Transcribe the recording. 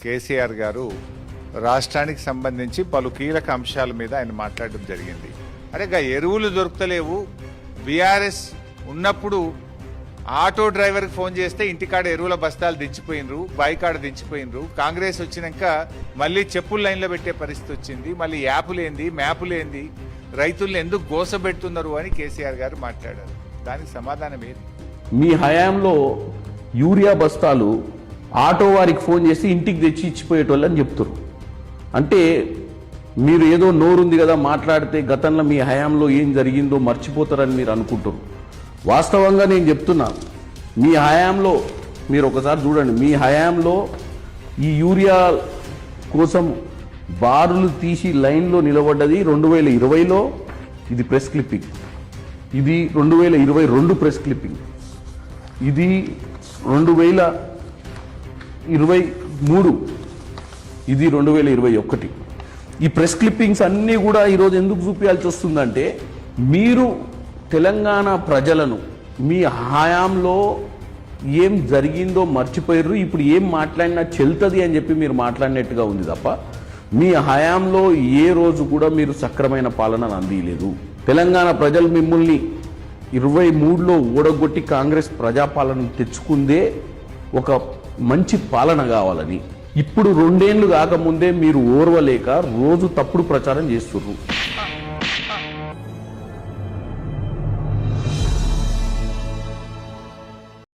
కేసీఆర్ గారు రాష్ట్రానికి సంబంధించి పలు కీలక అంశాల మీద ఆయన మాట్లాడడం జరిగింది. అరే ఎరువులు దొరుకుతలేవు, బీఆర్ఎస్ ఉన్నప్పుడు ఆటో డ్రైవర్కి ఫోన్ చేస్తే ఇంటికాడ ఎరువుల బస్తాలు దించిపోయినరు, బాయికాడ దించిపోయినరు. కాంగ్రెస్ వచ్చినాక మళ్ళీ చెప్పులు లైన్లో పెట్టే పరిస్థితి వచ్చింది. మళ్ళీ యాపులేంది మ్యాపులేంది, రైతుల్ని ఎందుకు గోసబెడుతున్నారు అని కేసీఆర్ గారు మాట్లాడారు. దానికి సమాధానం ఏంటి? మీ హయాంలో యూరియా బస్తాలు ఆటో వారికి ఫోన్ చేసి ఇంటికి తెచ్చి ఇచ్చిపోయేటోళ్ళని చెప్తారు. అంటే మీరు ఏదో నోరుంది కదా మాట్లాడితే గతంలో మీ హయాంలో ఏం జరిగిందో మర్చిపోతారని మీరు అనుకుంటారు. వాస్తవంగా నేను చెప్తున్నా, మీ హయాంలో మీరు ఒకసారి చూడండి, మీ హయాంలో ఈ యూరియా కోసం బారులు తీసి లైన్లో నిలబడ్డది 2020లో. ఇది ప్రెస్ క్లిప్పింగ్. ఇది 2022 ప్రెస్ క్లిప్పింగ్. ఇది 2023. ఇది 2021. ఈ ప్రెస్ క్లిప్పింగ్స్ అన్నీ కూడా ఈరోజు ఎందుకు చూపించాల్సి వస్తుందంటే, మీరు తెలంగాణ ప్రజలను మీ హయాంలో ఏం జరిగిందో మర్చిపోయారు. ఇప్పుడు ఏం మాట్లాడినా చెల్తుంది అని చెప్పి మీరు మాట్లాడినట్టుగా ఉంది తప్ప మీ హయాంలో ఏ రోజు కూడా మీరు సక్రమైన పాలనను అందియలేదు. తెలంగాణ ప్రజలు మిమ్మల్ని 23లో ఓడగొట్టి కాంగ్రెస్ ప్రజాపాలన తెచ్చుకుందే ఒక మంచి పాలన కావాలని. ఇప్పుడు 2 ఏళ్ళు కాకముందే మీరు ఓర్వలేక రోజు తప్పుడు ప్రచారం చేస్తున్నారు.